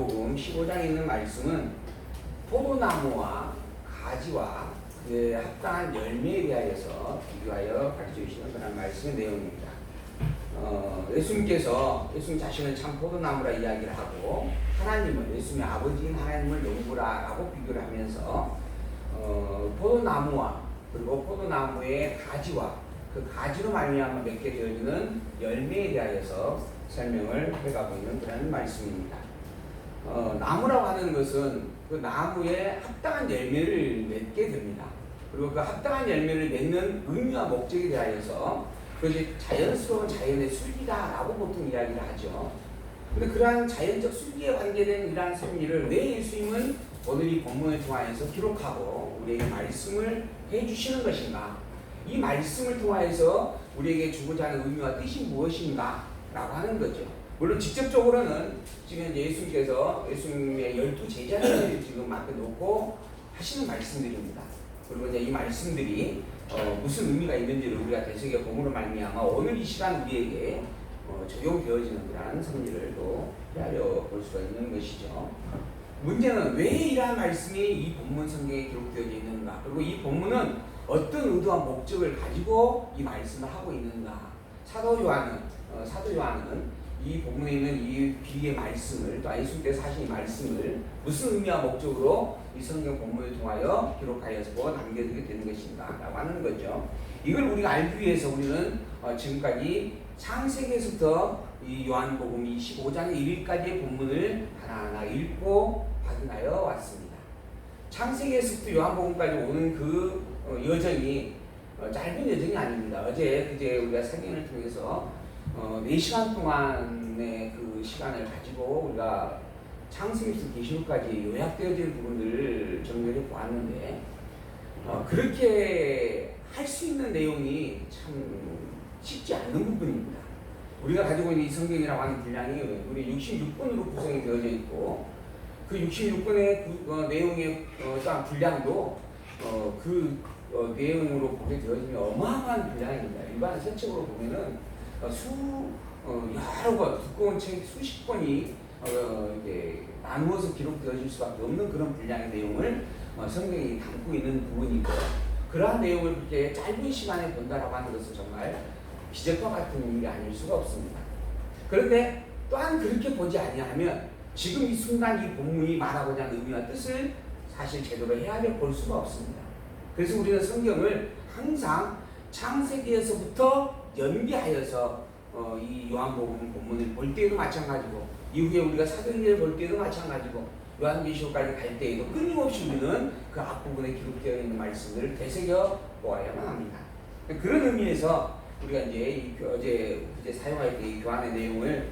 요한복음 15장에 있는 말씀은 포도나무와 가지와 그에 합당한 열매에 대하여서 비교하여 가르쳐 주시는 그런 말씀의 내용입니다. 예수님 자신을 참 포도나무라 이야기를 하고 하나님을 예수님의 아버지인 하나님을 농부라라고 비교를 하면서 포도나무와 그리고 포도나무의 가지와 그 가지로 말미암아 맺게 되어지는 열매에 대하여서 설명을 해가고 있는 그런 말씀입니다. 나무라고 하는 것은 그 나무에 합당한 열매를 맺게 됩니다. 그리고 그 합당한 열매를 맺는 의미와 목적에 대하여서 그것이 자연스러운 자연의 순리다라고 보통 이야기를 하죠. 근데 그러한 자연적 순리에 관계된 이러한 섭리를 왜 예수님은 오늘 이 본문을 통하여서 기록하고 우리에게 말씀을 해주시는 것인가? 이 말씀을 통하여서 우리에게 주고자 하는 의미와 뜻이 무엇인가? 라고 하는 거죠. 물론 직접적으로는 지금 예수님께서 예수님의 12 제자를 지금 맡겨놓고 하시는 말씀들입니다. 그리고 이제 이 말씀들이 무슨 의미가 있는지를 우리가 되새겨 봄으로 말미암아 오늘 이 시간 우리에게 적용되어지는 그러한 섭리를 또 헤아려 볼 수가 있는 것이죠. 문제는 왜 이러한 말씀이 이 본문 성경에 기록되어 있는가? 그리고 이 본문은 어떤 의도와 목적을 가지고 이 말씀을 하고 있는가? 사도 요한은 이 본문에 있는 이 비의 말씀을 또 예수님께서 하신 이 말씀을 무슨 의미와 목적으로 이 성경 본문을 통하여 기록하여서 남겨두게 되는 것인가 라고 하는 거죠. 이걸 우리가 알기 위해서 우리는 지금까지 창세기에서부터 이 요한복음 25장 1일까지의 본문을 하나하나 읽고 확인하여 왔습니다. 창세기에서부터 요한복음까지 오는 그 여정이 짧은 여정이 아닙니다. 그제 우리가 사경을 통해서 4시간 동안의 그 시간을 가지고 우리가 창세기부터 계시록까지 요약되어진 부분들을 정리해 보았는데 그렇게 할 수 있는 내용이 참 쉽지 않은 부분입니다. 우리가 가지고 있는 이 성경이라고 하는 분량이 우리 66권으로 구성이 되어져 있고 그 66권의 내용의 분량도 내용으로 보게 되어지면 어마어마한 분량입니다. 일반 서책으로 보면은 여러 권, 두꺼운 책 수십 권이 이렇게 나누어서 기록되어질 수밖에 없는 그런 분량의 내용을 성경이 담고 있는 부분이고 그러한 내용을 그렇게 짧은 시간에 본다라고 하는 것은 정말 기적과 같은 일이 아닐 수가 없습니다. 그런데 또한 그렇게 보지 아니하면 지금 이 순간 이 본문이 말하고자 하는 의미와 뜻을 사실 제대로 헤아려 볼 수가 없습니다. 그래서 우리는 성경을 항상 창세기에서부터 연기하여서 이 요한복음 본문을 볼 때에도 마찬가지고 이후에 우리가 사도행전을 볼 때에도 마찬가지고 요한계시록까지 갈 때에도 끊임없이 우리는 그 앞부분에 기록되어 있는 말씀들을 되새겨 보아야만 합니다. 그런 의미에서 우리가 이제 어제 사용할 때 이 교환의 내용을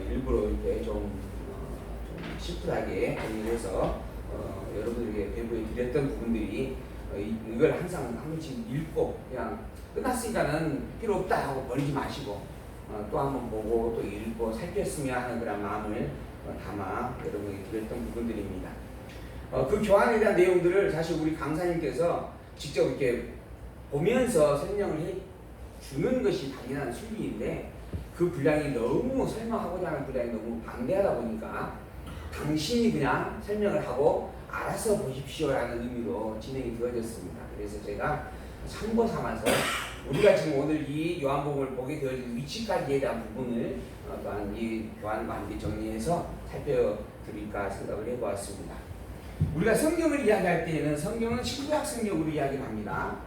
일부러 이렇게 좀 심플하게 정리해서 여러분들에게 배부해 드렸던 부분들이 이걸 항상 한 번씩 읽고 그냥 끝났으니까는 필요 없다 하고 버리지 마시고 또 한번 보고 또 읽고 살폈으면 하는 그런 마음을 담아 여러분에게 드렸던 부분들입니다. 그 교환에 대한 내용들을 사실 우리 강사님께서 직접 이렇게 보면서 설명을 해 주는 것이 당연한 순리인데 그 분량이 너무 설명하고자 하는 분량이 너무 방대하다 보니까 당신이 그냥 설명을 하고 알아서 보십시오라는 의미로 진행이 되어졌습니다. 그래서 제가 참고 삼아서 우리가 지금 오늘 이 요한복음을 보게 되어진 위치까지에 대한 부분을 또한 이 교환과 함께 정리해서 살펴드릴까 생각을 해보았습니다. 우리가 성경을 이야기할 때에는 성경은 신구약 성경으로 이야기를 합니다.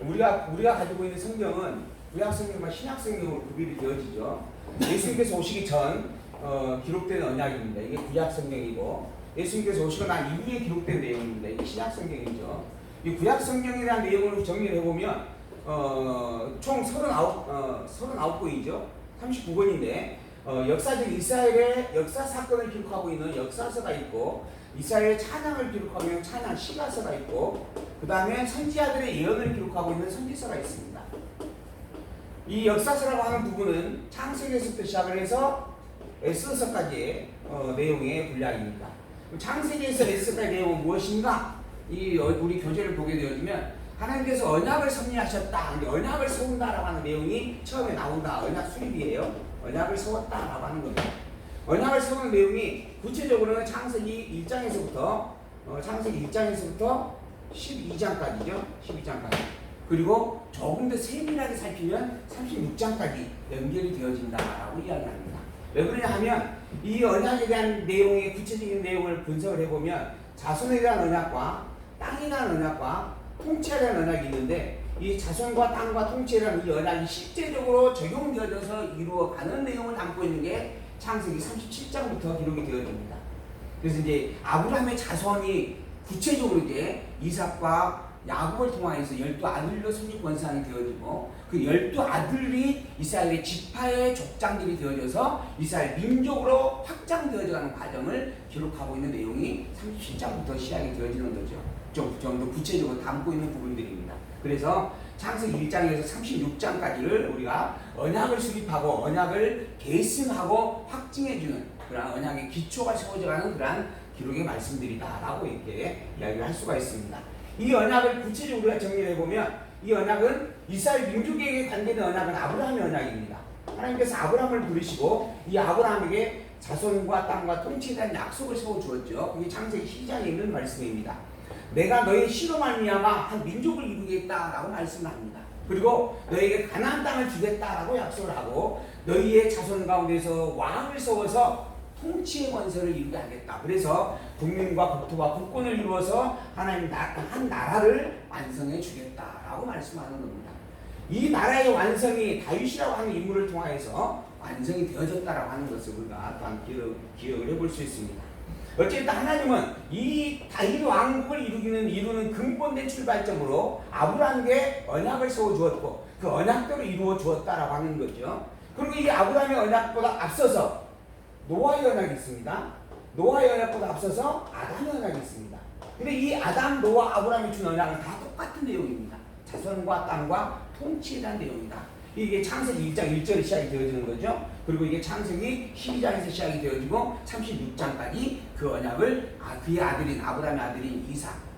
우리가 가지고 있는 성경은 구약 성경과 신약 성경으로 구별이 되어지죠. 예수님께서 오시기 전 기록된 언약입니다. 이게 구약 성경이고 예수님께서 오시고 난 이후에 기록된 내용입니다. 이게 신약 성경이죠. 이 구약 성경에 대한 내용을 정리를 해보면 총 39권이죠. 39권인데 역사적 이스라엘의 역사 사건을 기록하고 있는 역사서가 있고 이스라엘의 찬양을 기록하고 있는 찬양 시가서가 있고 그 다음에 선지자들의 예언을 기록하고 있는 선지서가 있습니다. 이 역사서라고 하는 부분은 창세기에서부터 시작을 해서 에스더서까지의 내용의 분량입니다. 창세기에서 에스더서의 내용은 무엇인가? 우리 교재를 보게 되어지면 하나님께서 언약을 섭리하셨다. 언약을 세운다라고 하는 내용이 처음에 나온다. 언약 수립이에요. 언약을 세웠다라고 하는 겁니다. 언약을 세우는 내용이 구체적으로는 창세기 1장에서부터 12장까지죠. 12장까지. 그리고 조금 더 세밀하게 살피면 36장까지 연결이 되어진다라고 이야기합니다. 왜 그러냐 하면 이 언약에 대한 내용의 구체적인 내용을 분석을 해보면 자손에 대한 언약과 땅에 대한 언약과 통치에 대한 언약이 있는데 이 자손과 땅과 통치에 대한 이 언약이 실제적으로 적용되어져서 이루어가는 내용을 담고 있는 게 창세기 37장부터 기록이 되어집니다. 그래서 이제 아브라함의 자손이 구체적으로 이제 이삭과 야곱을 통하여서 12아들로 성립 권세하게 되어지고 그 12아들이 이스라엘의 지파의 족장들이 되어져서 이스라엘 민족으로 확장되어져가는 과정을 기록하고 있는 내용이 37장부터 시작이 되어지는 거죠. 좀 더 구체적으로 담고 있는 부분들입니다. 그래서 창세기 1장에서 36장까지를 우리가 언약을 수립하고 언약을 계승하고 확증해주는 그런 언약의 기초가 세워져가는 그런 기록의 말씀들이다라고 이렇게 이야기를 할 수가 있습니다. 이 언약을 구체적으로 우리가 정리해보면 이 언약은 이스라엘 민족에게 관계된 언약은 아브라함의 언약입니다. 하나님께서 아브라함을 부르시고 이 아브라함에게 자손과 땅과 통치에 대한 약속을 세워주었죠. 그게 창세기 12장에 있는 말씀입니다. 내가 너의 씨로 말미암아 한 민족을 이루겠다라고 말씀을 합니다. 그리고 너에게 가나안 땅을 주겠다라고 약속을 하고 너희의 자손 가운데서 왕을 세워서 통치의 권세를 이루게 하겠다. 그래서 국민과 국토와 국권을 이루어서 하나님 한 나라를 완성해 주겠다라고 말씀하는 겁니다. 이 나라의 완성이 다윗이라고 하는 인물을 통하여서 완성이 되어졌다라고 하는 것을 우리가 또한 기억을 해볼 수 있습니다. 어쨌든 하나님은 이 다윗 왕국을 이루는 근본된 출발점으로 아브라함에게 언약을 세워주었고 그 언약대로 이루어 주었다라고 하는 거죠. 그리고 이 아브라함의 언약보다 앞서서 노아의 언약이 있습니다. 노아의 언약보다 앞서서 아담의 언약이 있습니다. 근데 이 아담, 노아, 아브라함이 준 언약은 다 똑같은 내용입니다. 자손과 땅과 통치에 대한 내용이다. 이게 창세기 1장 1절에 시작이 되어지는 거죠. 그리고 이게 창세기 12장에서 시작이 되어지고 36장까지 그 언약을 그의 아들인 아브라함의 아들인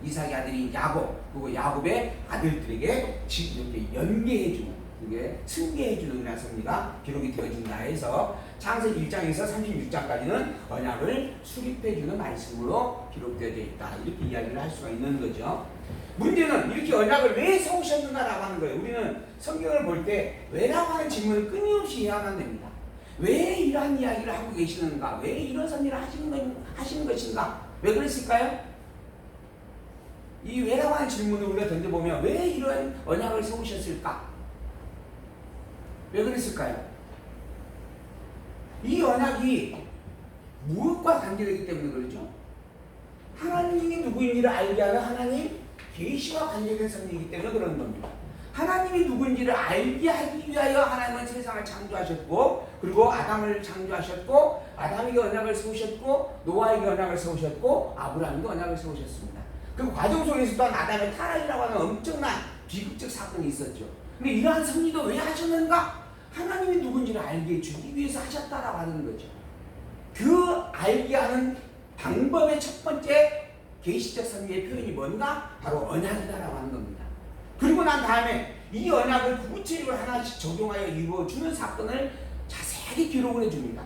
이삭의 아들인 야곱, 그리고 야곱의 아들들에게 이렇게 연계해주는, 그게 승계해주는 그런 섭리가 기록이 되어진다 해서 창세기 1장에서 36장까지는 언약을 수립해주는 말씀으로 기록되어져 있다. 이렇게 이야기를 할 수가 있는 거죠. 문제는 이렇게 언약을 왜 세우셨는가라고 하는 거예요. 우리는 성경을 볼 때 왜라고 하는 질문을 끊임없이 해야만 됩니다. 왜 이러한 이야기를 하고 계시는가? 왜 이런 섭리를 하시는 것인가? 왜 그랬을까요? 이 왜라고 하는 질문을 우리가 던져보면 왜 이런 언약을 세우셨을까? 왜 그랬을까요? 이 언약이 무엇과 관계되기 때문에 그렇죠? 하나님이 누구인지를 알게 하는 하나님 계시와 관계된 섭리이기 때문에 그런 겁니다. 하나님이 누구인지를 알게 하기 위하여 하나님은 세상을 창조하셨고 그리고 아담을 창조하셨고 아담에게 언약을 세우셨고 노아에게 언약을 세우셨고 아브라함에게 언약을 세우셨습니다. 그 과정 속에서 또한 아담의 타락이라고 하는 엄청난 비극적 사건이 있었죠. 근데 이러한 섭리도 왜 하셨는가? 하나님이 누군지를 알게 해주기 위해서 하셨다라고 하는 거죠. 그 알게 하는 방법의 첫 번째 계시적 섭리의 표현이 뭔가? 바로 언약이다라고 하는 겁니다. 그리고 난 다음에 이 언약을 구체적으로 하나씩 적용하여 이루어주는 사건을 자세하게 기록을 해줍니다.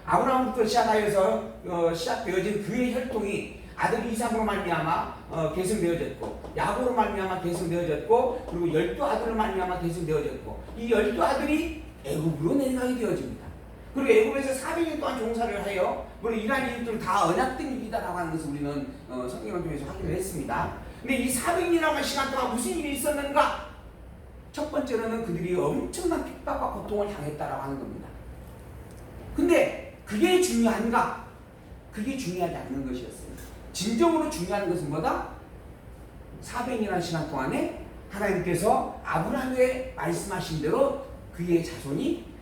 아브라함부터 시작하여서 시작되어진 그의 혈통이 아들 이삭으로 말미암아 계승되어졌고 야곱으로 말미암아 계승되어졌고 그리고 12아들로 말미암아 계승되어졌고 이 12아들이 애굽으로 내려가게 되어집니다. 그리고 애굽에서 400년 동안 종사를 하여 물론 이러한 일들은 다 언약된 일이다라고 하는 것을 우리는 성경을 통해서 확인을 했습니다. 근데 이 400년이라고 하는 시간 동안 무슨 일이 있었는가? 첫 번째로는 그들이 엄청난 핍박과 고통을 당했다라고 하는 겁니다. 근데 그게 중요한가? 그게 중요하지 않는 것이었어요. 진정으로 중요한 것은 뭐다? 400년이라는 시간 동안에 하나님께서 아브라함에게 말씀하신 대로 그의 자손이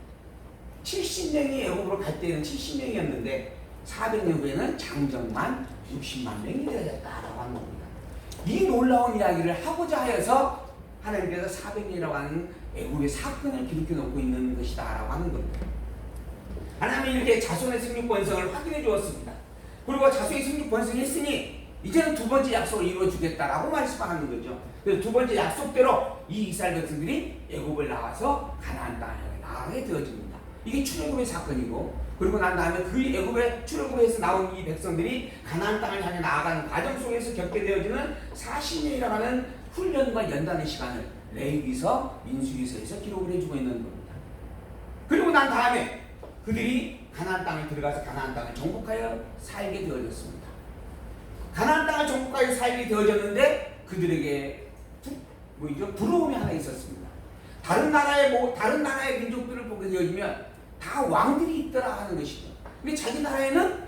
70명이 애굽으로 갈 때는 70명이었는데 400년 후에는 장정만 60만 명이 되어졌다라고 하는 겁니다. 이 놀라운 이야기를 하고자 하여서 하나님께서 400년이라고 하는 애굽의 사건을 기록해 놓고 있는 것이다라고 하는 겁니다. 하나님이 이렇게 자손의 승리 권성을 확인해 주었습니다. 그리고 자손의 승리 권성을 했으니 이제는 두 번째 약속을 이루어 주겠다라고 말씀하는 거죠. 그래서 두 번째 약속대로 이 이스라엘 백성들이 애굽을 나와서 가나안 땅에 나가게 되어집니다. 이게 출애굽의 사건이고 그리고 난 다음에 그 애굽의 출애굽을 해서 나온 이 백성들이 가나안 땅을 향해 나아가는 과정 속에서 겪게 되어지는 40년이라고 하는 훈련과 연단의 시간을 레위기서, 민수기서에서 기록을 해주고 있는 겁니다. 그리고 난 다음에 그들이 가나안 땅에 들어가서 가나안 땅을 정복하여 살게 되어졌습니다. 가나안 땅을 정복하여 살게 되어졌는데 그들에게 부러움이 하나 있었습니다. 다른 나라의 민족들을 보게 되어지면 다 왕들이 있더라 하는 것이죠. 근데 자기 나라에는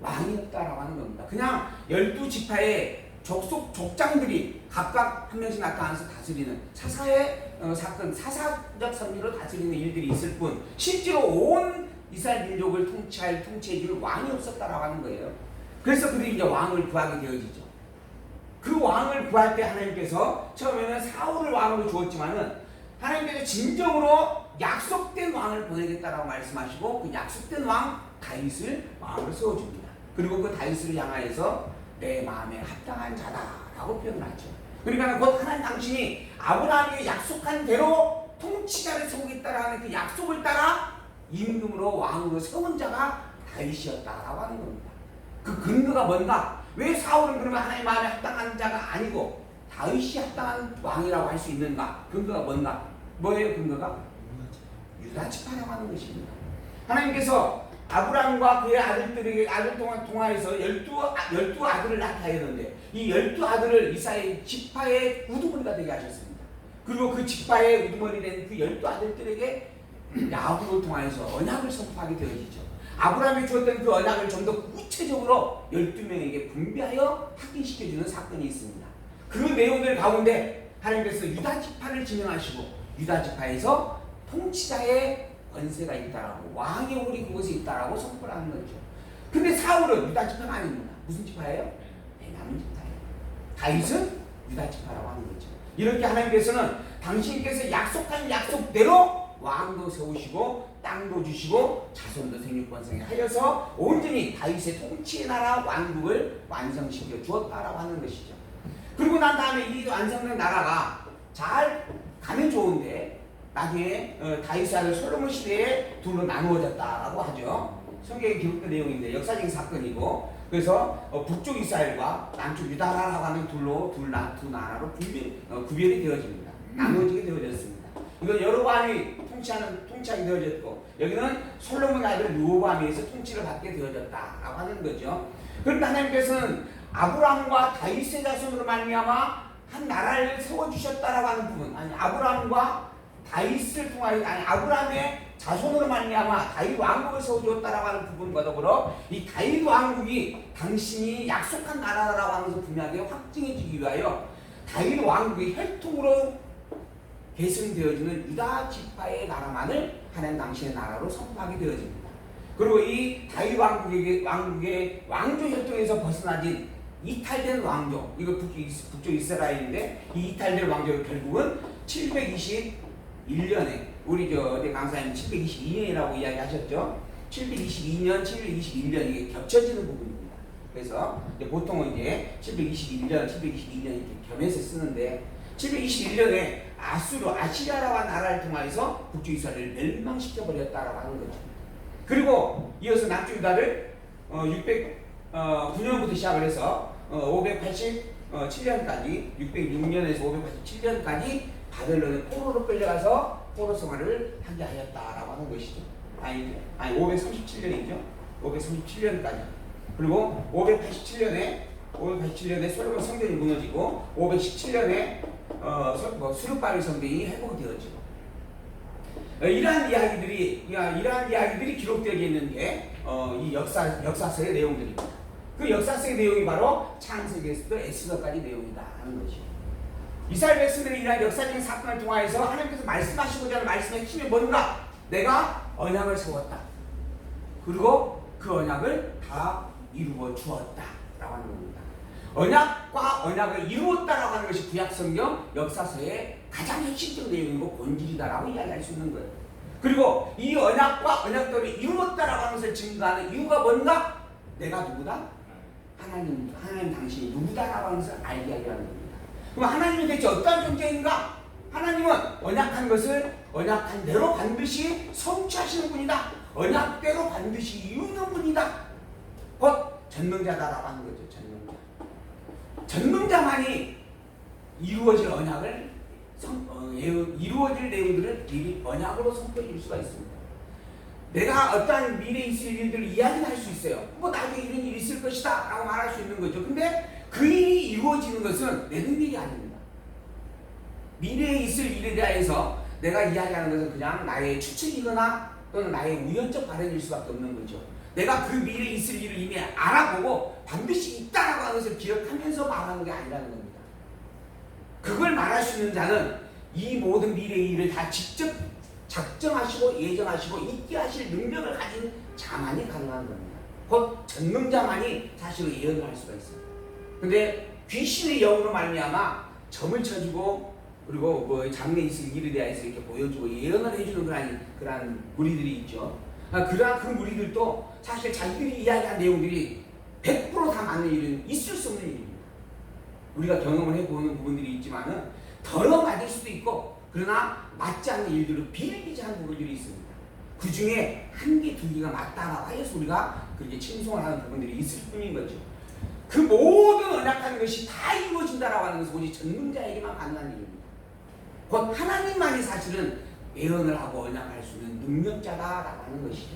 왕이 없다라고 하는 겁니다. 그냥 12지파의 족장들이 각각 한 명씩 나타나서 다스리는 사사의 사건, 사사적 선비로 다스리는 일들이 있을 뿐 실제로 온 이스라엘 민족을 통치해줄 왕이 없었다라고 하는 거예요. 그래서 그들이 이제 왕을 구하게 되어지죠. 그 왕을 구할 때 하나님께서 처음에는 사울을 왕으로 주었지만은 하나님께서 진정으로 약속된 왕을 보내겠다라고 말씀하시고 그 약속된 왕 다윗을 왕으로 세워줍니다. 그리고 그 다윗을 향하여서 내 마음에 합당한 자다라고 표현하죠. 그러니까 곧 하나님 당신이 아브라함이 약속한 대로 통치자를 세우겠다라는 그 약속을 따라 임금으로 왕으로 세운 자가 다윗이었다라고 하는 겁니다. 그 근거가 뭔가? 왜 사울은 그러면 하나님 마음에 합당한 자가 아니고 다윗이 합당한 왕이라고 할 수 있는가? 근거가 뭔가? 뭐예요 근거가? 유다지파라고 하는 것입니다. 하나님께서 아브라함과 그의 아들들에게 아들 통하여서 12 아들을 낳게 하였는데 이 12아들을 이스라엘 지파의 우두머리가 되게 하셨습니다. 그리고 그 지파의 우두머리 된 그 12아들들에게 야곱을 통하여서 언약을 선포하게 되어지죠. 아브라함이 주었던 그 언약을 좀 더 구체적으로 12명에게 분배하여 확인시켜주는 사건이 있습니다. 그 내용들 가운데 하나님께서 유다지파를 지명하시고 유다지파에서 통치자의 권세가 있다라고 왕의 홀이 그곳에 있다라고 선포를 하는 거죠. 근데 사울은 유다지파가 아닙니다. 무슨 지파예요? 베냐민 지파예요. 다윗은 유다지파라고 하는 거죠. 이렇게 하나님께서는 당신께서 약속한 약속대로 왕도 세우시고 땅도 주시고 자손도 생육번성에 하여서 온전히 다윗의 통치의 나라 왕국을 완성시켜 주었다라고 하는 것이죠. 그리고 난 다음에 이 완성된 나라가 잘 가면 좋은데 나중에 다윗의 아들 솔로몬 시대에 둘로 나누어졌다라고 하죠. 성경에 기록된 내용인데 역사적인 사건이고 그래서 북쪽 이스라엘과 남쪽 유다라고 하는 두 나라로 구별이 되어집니다. 나누어지게 되어졌습니다. 이건 여로보암이 통치하게 되어졌고 여기는 솔로몬 아들 르호보암에 의해서 통치를 받게 되어졌다라고 하는 거죠. 그런데 하나님께서는 아브라함과 다윗의 자손으로 말미암아 한 나라를 세워주셨다라고 하는 부분, 아니 아브라함과 다윗을 통하여 아브라함의 자손으로 말미암아 다윗 왕국을 세워주었다라고 하는 부분과 더불어 이 다윗 왕국이 당신이 약속한 나라라고 하면서 분명하게 확증해지기 위하여 다윗 왕국의 혈통으로 계승되어지는 유다 지파의 나라만을 하나님 당신의 나라로 선포하게 되어집니다. 그리고 이 다윗 왕국의 왕조 혈통에서 벗어나진 이탈된 왕조, 이거 북쪽 이스라엘인데 이 이탈된 왕조를 결국은 721년에 우리 어디 강사님 722년이라고 이야기하셨죠? 722년, 721년 이게 겹쳐지는 부분입니다. 그래서 이제 보통은 이제 721년, 722년 이렇게 겸해서 쓰는데 721년에 아시리아라고 하는 나라를 통하여서 북쪽 이스라엘을 멸망시켜 버렸다라고 하는 거죠. 그리고 이어서 남쪽 유다를 609년부터 시작을 해서 587년까지 606년에서 587년까지 바벨론의 포로로 끌려가서 포로 생활을 하게 하였다라고 하는 것이죠. 아니 537년이죠. 537년까지. 그리고 587년에 솔로몬 성전이 무너지고 517년에 수르바벨 성전이 회복되어지고 이러한 이야기들이 기록되어 있는 게 이 역사서의 내용들입니다. 그 역사서의 내용이 바로 창세기에서부터 에스더까지 내용이다 하는 것이죠. 이스라엘 백성들이 이러한 역사적인 사건을 통하여서 하나님께서 말씀하시고자 하는 말씀의 힘이 뭔가? 내가 언약을 세웠다. 그리고 그 언약을 다 이루어 주었다 라고 하는 겁니다. 언약과 언약을 이루었다라고 하는 것이 구약성경 역사서의 가장 핵심적 내용이고 본질이다라고 이야기할 수 있는 거예요. 그리고 이 언약과 언약대로 이루었다라고 하는 것을 증거하는 이유가 뭔가? 내가 누구다? 하나님 당신이 누구다라고 하는 것을 알게 하려 하는 겁니다. 그럼 하나님이 대체 어떠한 존재인가? 하나님은 언약한 것을 언약한 대로 반드시 성취하시는 분이다. 언약대로 반드시 이루는 분이다. 곧 전능자다라고 하는 거죠. 전능자만이 이루어질 언약을 이루어질 내용들을 미리 언약으로 선포해 줄 수가 있습니다. 내가 어떠한 미래에 있을 일들을 이야기는 할 수 있어요. 뭐 나중에 이런 일이 있을 것이다 라고 말할 수 있는 거죠. 근데 그 일이 이루어지는 것은 내 능력이 아닙니다. 미래에 있을 일에 대해서 내가 이야기하는 것은 그냥 나의 추측이거나 또는 나의 우연적 발현일 수밖에 없는 거죠. 내가 그 미래에 있을 일을 이미 알아보고 반드시 있다라고 하는 것을 기억하면서 말하는 게 아니라는 겁니다. 그걸 말할 수 있는 자는 이 모든 미래의 일을 다 직접 작정하시고 예정하시고 있게 하실 능력을 가진 자만이 가능한 겁니다. 곧 전능자만이 사실은 예언을 할 수가 있습니다. 근데 귀신의 영으로 말미암아 점을 쳐주고 그리고 뭐 장래에 있을 일에 대해서 이렇게 보여주고 예언을 해주는 그러한 무리들이 있죠. 그러한 그 무리들도 사실 자기들이 이야기한 내용들이 100% 다 맞는 일은 있을 수 없는 일입니다. 우리가 경험을 해보는 부분들이 있지만은 덜어 맞을 수도 있고 그러나 맞지 않는 일들로 비일비재한 부분들이 있습니다. 그 중에 한 개, 두 개가 맞다라고 하여서 우리가 그렇게 칭송을 하는 부분들이 있을 뿐인 거죠. 그 모든 언약하는 것이 다 이루어진다라고 하는 것은 오직 전능자에게만 가능한 일입니다. 곧 하나님만이 사실은 예언을 하고 언약할 수 있는 능력자다라고 하는 것이죠.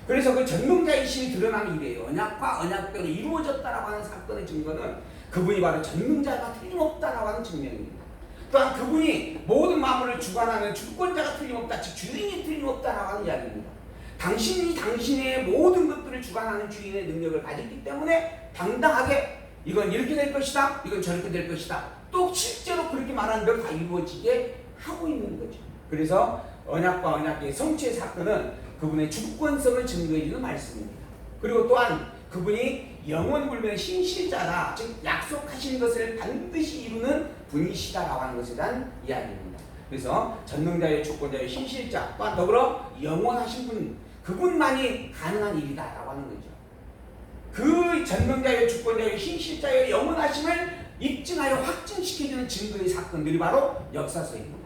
그래서 그 전능자의 신이 드러나는 일이에요. 언약과 언약대로 이루어졌다라고 하는 사건의 증거는 그분이 바로 전능자가 틀림없다라고 하는 증명입니다. 또한 그분이 모든 만물을 주관하는 주권자가 틀림없다, 즉 주인이 틀림없다라고 하는 이야기입니다. 당신이 당신의 모든 것들을 주관하는 주인의 능력을 가졌기 때문에 당당하게 이건 이렇게 될 것이다, 이건 저렇게 될 것이다. 또 실제로 그렇게 말하는 걸 다 이루어지게 하고 있는 거죠. 그래서 언약과 언약의 성취의 사건은 그분의 주권성을 증거해주는 말씀입니다. 그리고 또한 그분이 영원불변의 신실자다, 즉 약속하신 것을 반드시 이루는 분이시다라고 하는 것에 대한 이야기입니다. 그래서 전능자의 주권자의 신실자, 또한 더불어 영원하신 분, 그분만이 가능한 일이다라고 하는 거죠. 그 전능자의 주권자의 신실자의 영원하심을 입증하여 확증시켜주는 증거의 사건들이 바로 역사서입니다.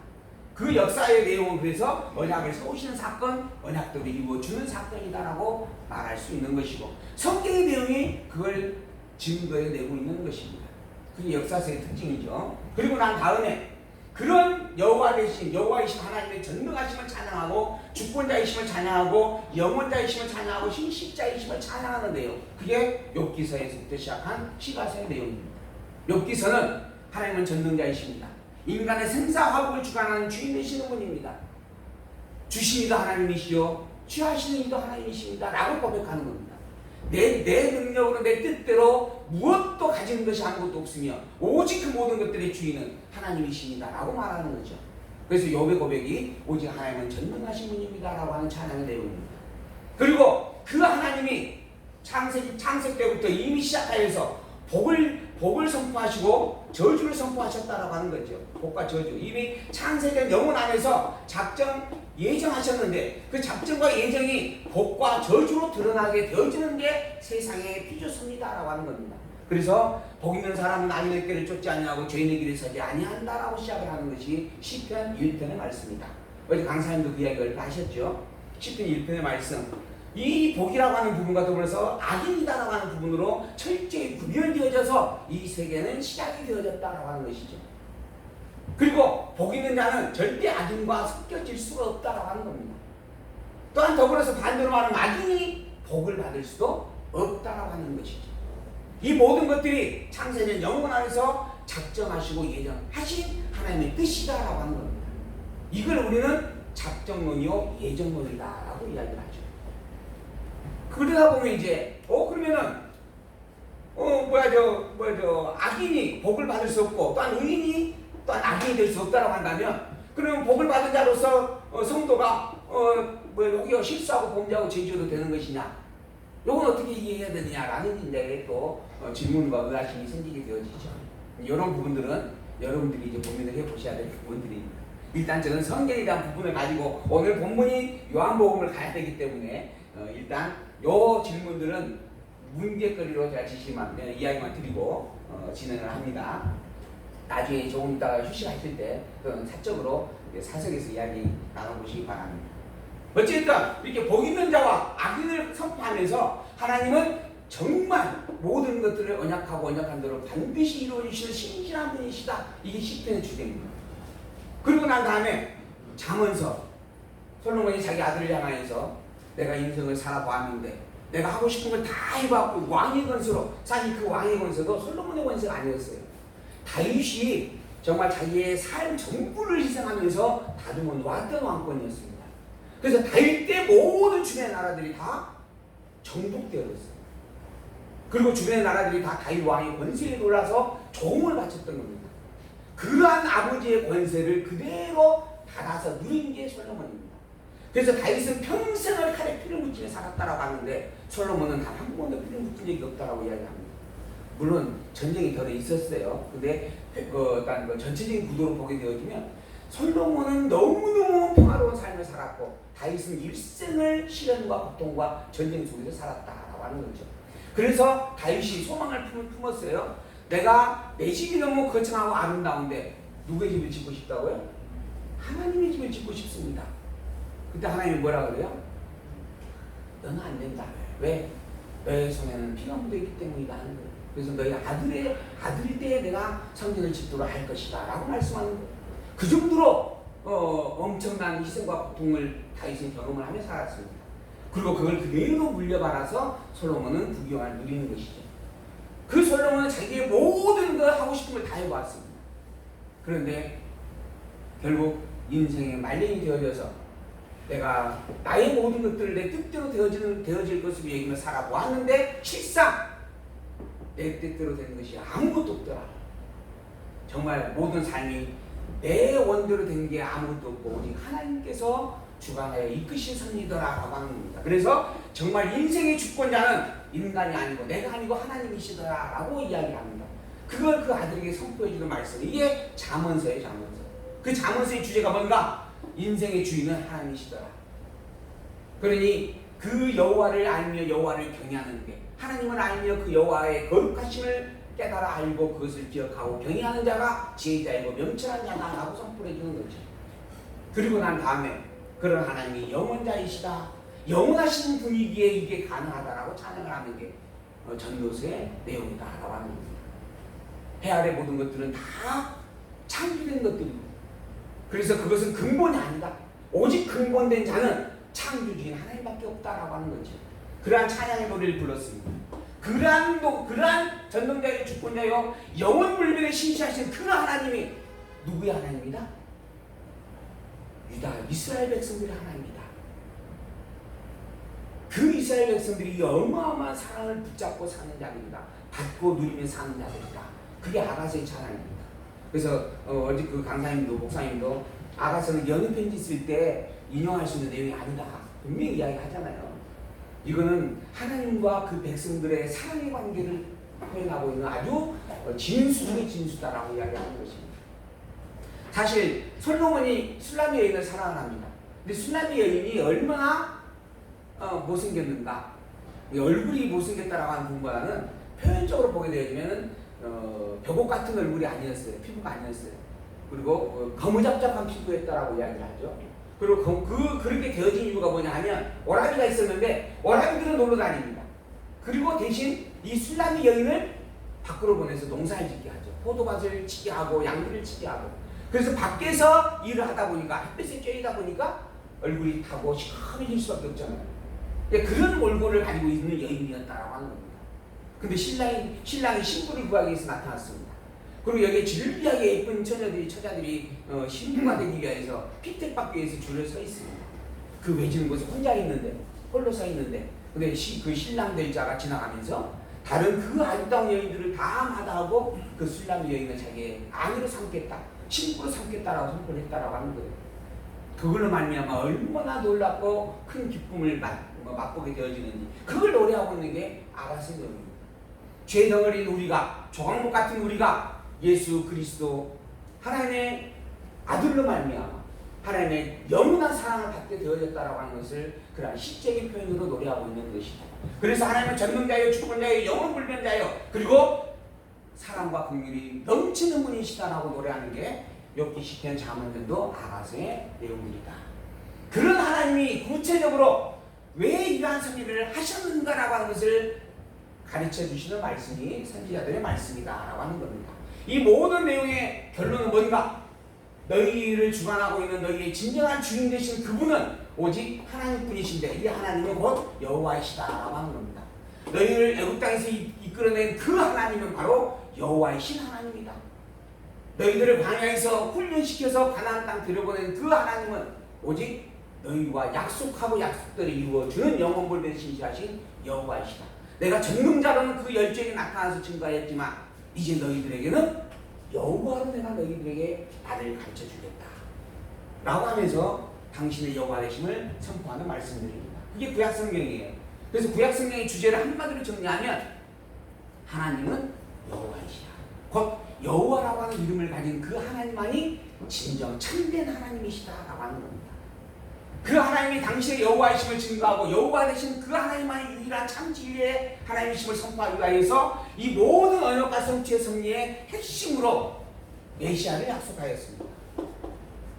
그 역사의 내용은 그래서 언약을 세우시는 사건, 언약대로 이루어주는 사건이다라고 말할 수 있는 것이고 성경의 내용이 그걸 증거해내고 있는 것입니다. 그게 역사서의 특징이죠. 그리고 난 다음에 그런 여호와이신 하나님의 전능하심을 찬양하고 주권자이심을 찬양하고 영원자이심을 찬양하고 신실자이심을 찬양하는데요. 그게 욥기서에서부터 시작한 시가서의 내용입니다. 욥기서는 하나님은 전능자이십니다. 인간의 생사화복을 주관하는 주인 되시는 분입니다. 주신 이도 하나님이시요 취하시는 이도 하나님이십니다 라고 고백하는 겁니다. 내 능력으로 내 뜻대로 무엇도 가진 것이 아무것도 없으며 오직 그 모든 것들의 주인은 하나님이십니다 라고 말하는 거죠. 그래서 욥의 고백이 오직 하나님은 전능하신 분입니다 라고 하는 찬양의 내용입니다. 그리고 그 하나님이 창세 때부터 이미 시작하여서 복을 선포하시고 저주를 선포하셨다라고 하는 거죠. 복과 저주. 이미 창세된 영혼 안에서 예정하셨는데 그 작정과 예정이 복과 저주로 드러나게 되어지는 게 세상의 피조습니다라고 하는 겁니다. 그래서 복 있는 사람은 악인의 길을 쫓지 아니하고 죄인의 길을 서지 아니한다라고 시작을 하는 것이 시편 1편의 말씀입니다. 어제 강사님도 그 이야기를 하셨죠. 시편 1편의 말씀. 이 복이라고 하는 부분과 더불어서 악인이다라고 하는 부분으로 철저히 구별되어져서 이 세계는 시작이 되어졌다라고 하는 것이죠. 그리고 복 있는 자는 절대 악인과 섞여질 수가 없다라고 하는 겁니다. 또한 더불어서 반대로 말하면 악인이 복을 받을 수도 없다라고 하는 것이죠. 이 모든 것들이 창세년 영혼 안에서 작정하시고 예정하신 하나님의 뜻이다라고 하는 겁니다. 이걸 우리는 작정론이요 예정론이다라고 이야기를 하죠. 그러다 보면 이제 그러면은 악인이 복을 받을 수 없고 또한 의인이 또한 악인이 될 수 없다라고 한다면 그러면 복을 받은 자로서 성도가 여기가 실수하고 범죄하고 죄지어도 되는 것이냐? 이건 어떻게 이해해야 되느냐라는 이제 또 질문과 의아심이 생기게 되어지죠. 이런 부분들은 여러분들이 이제 고민을 해보셔야 될 부분들입니다. 일단 저는 성경에 대한 부분을 가지고 오늘 본문이 요한복음을 가야 되기 때문에 일단 요 질문들은 문제거리로 제가 이야기만 드리고 진행을 합니다. 나중에 조금 이따가 휴식하실 때 그건 사적으로 사석에서 이야기 나눠보시기 바랍니다. 어쨌든 이렇게 복 있는 자와 악인을 선포하면서 하나님은 정말 모든 것들을 언약하고 언약한 대로 반드시 이루어주시는 신실한 분이시다. 이게 시편의 주제입니다. 그리고 난 다음에 잠언서, 솔로몬이 자기 아들을 향하여서 내가 인생을 살아보았는데 내가 하고 싶은 걸 다 해봤고 왕의 권세로, 사실 그 왕의 권세도 솔로몬의 권세가 아니었어요. 다윗이 정말 자기의 삶 전부를 희생하면서 다듬어 놓았던 왕권이었습니다. 그래서 다윗 때 모든 주변의 나라들이 다 정복되었어요. 그리고 주변의 나라들이 다 다윗 왕의 권세에 놀라서 종을 바쳤던 겁니다. 그러한 아버지의 권세를 그대로 받아서 누린 게 솔로몬입니다. 그래서 다윗은 평생을 칼에 피를 묻히며 살았다라고 하는데 솔로몬은 단 한 번도 피를 묻힌 적이 없다라고 이야기합니다. 물론 전쟁이 덜어 있었어요. 근데 일단 전체적인 구도로 보게 되어지면 솔로몬은 너무너무 평화로운 삶을 살았고 다윗은 일생을 시련과 고통과 전쟁 속에서 살았다라고 하는 거죠. 그래서 다윗이 소망을 품었어요. 내가 내 집이 너무 거창하고 아름다운데 누구의 집을 짓고 싶다고요? 하나님의 집을 짓고 싶습니다. 그때 하나님이 뭐라 그래요? 너는 안 된다. 왜? 너의 손에는 피가 묻어있기 때문이다 하는 거예요. 그래서 너희 아들일 때에 내가 성전을 짓도록 할 것이다 라고 말씀하는 거예요. 그 정도로 엄청난 희생과 고통을 다윗은 경험을 하며 살았습니다. 그리고 그걸 그대로 물려받아서 솔로몬은 부귀영화를 누리는 것이죠. 그 솔로몬은 자기의 모든 걸 하고 싶은 걸 다 해보았습니다. 그런데 결국 인생의 말년이 되어져서 내가 나의 모든 것들을 내 뜻대로 되어질 것으로 여기며 살아보았는데 실상 내 뜻대로 되는 것이 아무것도 없더라. 정말 모든 삶이 내 원대로 된 게 아무것도 없고 오직 하나님께서 주관하여 이끄신 섭리더라라고 하는 겁니다. 그래서 정말 인생의 주권자는 인간이 아니고 내가 아니고 하나님이시더라라고 이야기합니다. 그걸 그 아들에게 선포해 주는 말씀. 이게 잠언서예요, 잠언서. 그 잠언서의 주제가 뭔가? 인생의 주인은 하나님이시더라. 그러니 그 여호와를 알며 여호와를 경외하는 게, 하나님을 알며 그 여호와의 거룩하심을 깨달아 알고 그것을 기억하고 경외하는 자가 지혜자이고 명철한 자다라고 선포해 주는 거죠. 그리고 난 다음에 그런 하나님이 영원자이시다, 영원하신 분이기에 이게 가능하다라고 찬양을 하는 게 전도서의 내용이다라고 하는 겁니다. 해 아래 모든 것들은 다 창조된 것들입니다. 그래서 그것은 근본이 아니다. 오직 근본된 자는 창조주인 하나님밖에 없다라고 하는 거죠. 그러한 찬양의 노래를 불렀습니다. 그러한 전능자의 주권자요 영원불변의 신실하신 그 하나님이 누구의 하나님이다? 유다 이스라엘 백성들의 하나님이다. 그 이스라엘 백성들이 어마어마한 사랑을 붙잡고 사는 자들이다. 받고 누리며 사는 자들이다. 그게 아가서의 찬양입니다. 그래서 어제 그 강사님도 목사님도 아가서는 연애 편지 쓸 때 인용할 수 있는 내용이 아니다 분명히 이야기하잖아요. 이거는 하나님과 그 백성들의 사랑의 관계를 표현하고 있는 아주 진수 중의 진수다라고 이야기하는 것입니다. 사실 솔로몬이 술람의 여인을 사랑을 합니다. 근데 술람의 여인이 얼마나 못생겼는가, 얼굴이 못생겼다라고 하는 분보다는 표현적으로 보게 되면 벽옥 같은 얼굴이 아니었어요. 피부가 아니었어요. 그리고 거무잡잡한 피부였다라고 이야기를 하죠. 그리고 그렇게 되어진 이유가 뭐냐 하면 오라비가 있었는데 오라비들은 놀러 다닙니다. 그리고 대신 이 술람의 여인을 밖으로 보내서 농사를 짓게 하죠. 포도밭을 치게 하고 양들을 치게 하고. 그래서 밖에서 일을 하다 보니까 햇빛에 쬐이다 보니까 얼굴이 타고 시커매질 수밖에 없잖아요. 그런 얼굴을 가지고 있는 여인이었다라고 하는 겁니다. 근데 신랑이 신부를 구하기 위해서 나타났습니다. 그리고 여기에 질비하게 예쁜 처자들이 신부가 되기 위해서 피택받기 위해서 줄을 서 있습니다. 그 외지는 곳에 혼자 있는데, 홀로 서 있는데, 근데 그 신랑 될 자가 지나가면서 다른 그 아름다운 여인들을 다 마다하고 그 신랑 여인을 자기의 아내로 삼겠다, 신부로 삼겠다라고 선포를 했다라고 하는 거예요. 그걸로 말미암아 얼마나 놀랍고 큰 기쁨을 맛보게 되어지는지 그걸 노래하고 있는 게 아가서의 노래입니다. 죄 덩어리인 우리가, 조각목 같은 우리가 예수 그리스도 하나님의 아들로 말미암아 하나님의 영원한 사랑을 받게 되어졌다라고 하는 것을 그러한 시적인 표현으로 노래하고 있는 것이다. 그래서 하나님은 전능자요 주권자요 영원불변자요 그리고 사랑과 긍휼이 넘치는 분이시다라고 노래하는 게 욥기 시편 잠언 등도 아가서의 내용들이다. 그런 하나님이 구체적으로 왜 이러한 섭리를 하셨는가라고 하는 것을 가르쳐 주시는 말씀이 선지자들의 말씀이다라고 하는 겁니다. 이 모든 내용의 결론은 뭔가? 너희를 주관하고 있는 너희의 진정한 주인 되신 그분은 오직 하나님뿐이신데 이 하나님은 곧 여호와이시다라고 하는 겁니다. 너희를 애굽 땅에서 이끌어낸 그 하나님은 바로 여호와이신 하나님이다. 너희들을 광야에서 훈련시켜서 가나안 땅 들여보낸 그 하나님은 오직 너희와 약속하고 약속들을 이루어주는 영원불변 신실하신 여호와이시다. 내가 전능자로는 그 열정이 나타나서 증거했지만 이제 너희들에게는 여호와로 내가 너희들에게 나를 가르쳐주겠다 라고 하면서 당신의 여호와 되심을 선포하는 말씀들입니다. 그게 구약성경이에요. 그래서 구약성경의 주제를 한마디로 정리하면 하나님은 여호와이시다. 곧 여호와라고 하는 이름을 가진 그 하나님만이 진정 참된 하나님이시다라고 하는 겁니다. 그 하나님이 당신의 여호와이심을 증거하고 여호와 되신 그 하나님만이 유일한 참 진리의 하나님이심을 선포하기 위하여서 이 모든 언약과 성취의 섭리의 핵심으로 메시아를 약속하였습니다.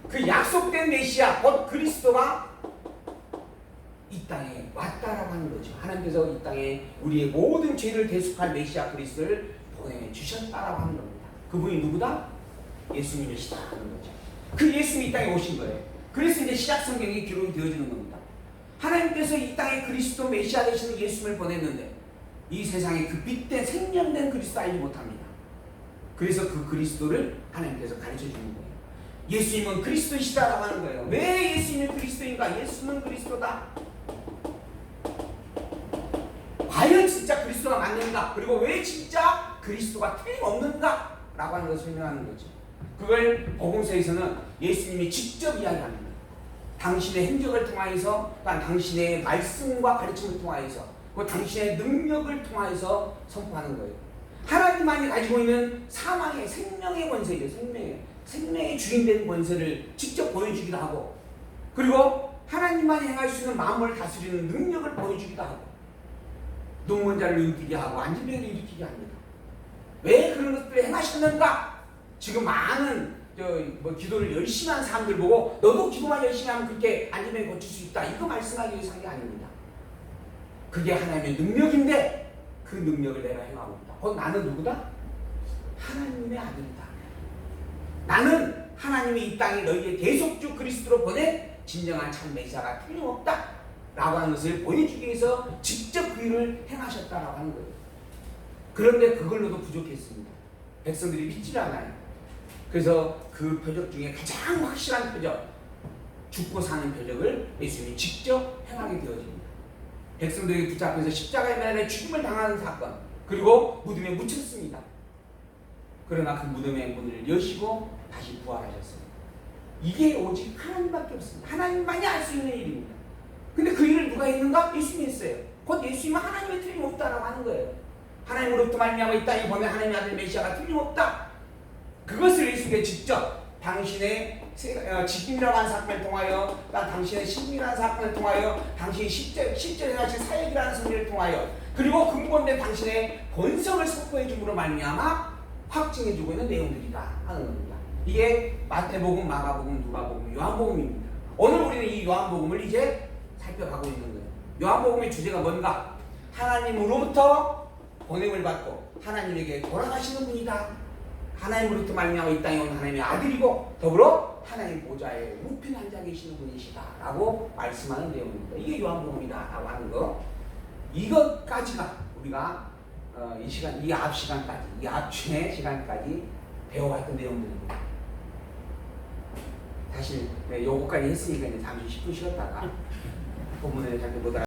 그 약속된 메시아 곧 그리스도가 이 땅에 왔다라고 하는 거죠. 하나님께서 이 땅에 우리의 모든 죄를 대속할 메시아 그리스도를 보내주셨다라고 하는 겁니다. 그분이 누구다? 예수님이시다 하는 거죠. 그 예수님이 이 땅에 오신 거예요. 그래서 이제 시작 성경이 기록이 되어지는 겁니다. 하나님께서 이 땅에 그리스도 메시아 되시는 예수님을 보냈는데 이 세상에 그 빛된 생명된 그리스도 알지 못합니다. 그래서 그 그리스도를 하나님께서 가르쳐 주는 거예요. 예수님은 그리스도이시다라고 하는 거예요. 왜 예수님이 그리스도인가? 예수는 그리스도다. 과연 진짜 그리스도가 맞는가? 그리고 왜 진짜 그리스도가 틀림없는가? 라고 하는 것을 설명하는 거죠. 그걸 복음서에서는 예수님이 직접 이야기합니다. 당신의 행적을 통하여서, 당신의 말씀과 가르침을 통하여서, 그 당신의 능력을 통하여서 선포하는 거예요. 하나님만이 가지고 있는 사망의 생명의 권세죠. 생명의 주인된 권세를 직접 보여주기도 하고, 그리고 하나님만이 행할 수 있는 마음을 다스리는 능력을 보여주기도 하고, 눈먼 자를 눈뜨게 하고 앉은 병을 일으키게 합니다. 왜 그런 것들을 행하셨는가? 지금 많은 기도를 열심히 하는 사람들 보고 너도 기도만 열심히 하면 그렇게 앉은 병이 고칠 수 있다, 이거 말씀하기 위해서 한 게 아닙니다. 그게 하나님의 능력인데 그 능력을 내가 행하고 있다. 곧 나는 누구다? 하나님의 아들이다. 나는 하나님이 이 땅에 너희의 대속주 그리스도로 보낸 진정한 참 메시아가 틀림없다 라고 하는 것을 보여주기 위해서 직접 그 일을 행하셨다라고 하는 거예요. 그런데 그걸로도 부족했습니다. 백성들이 믿질 않아요. 그래서 그 표적 중에 가장 확실한 표적, 죽고 사는 표적을 예수님이 직접 행하게 되어집니다. 백성들이 붙잡혀서 십자가에 매달려 죽음을 당하는 사건, 그리고 무덤에 묻혔습니다. 그러나 그 무덤의 문을 여시고 다시 부활하셨습니다. 이게 오직 하나님밖에 없습니다. 하나님만이 할 수 있는 일입니다. 근데 그 일을 누가 했는가? 예수님이 했어요. 곧 예수님은 하나님의 틀림없다라고 하는 거예요. 하나님으로부터 말미암아 이 땅에 보낸 하나님의 아들 메시아가 틀림없다. 그것을 예수님께 직접 당신의 직임이라고 하는 사건을 통하여, 당신의 신분이라는 사건을 통하여, 당신이 실제로 하신 사역이라는 성리를 통하여, 그리고 근본된 당신의 본성을 선포해 줌으로 말미암아 확증해 주고 있는 내용들이다 하는 겁니다. 이게 마태복음, 마가복음, 누가복음, 요한복음입니다. 오늘 우리는 이 요한복음을 이제 살펴가고 있는 거예요. 요한복음의 주제가 뭔가? 하나님으로부터 보냄을 받고 하나님에게 돌아가시는 분이다. 하나님으로부터 말미암아 이 땅에 온 하나님의 아들이고 더불어 하나님 보좌에 우편에 앉아 계시는 분이시다 라고 말씀하는 내용입니다. 이게 요한복음이다 라고 하는 거, 이것까지가 우리가 이 시간, 이 앞 시간까지, 이 앞주의 시간까지 배워왔던 내용들입니다. 사실 요거까지 했으니까 이제 잠시 10분 쉬었다가 본문을 살펴보다가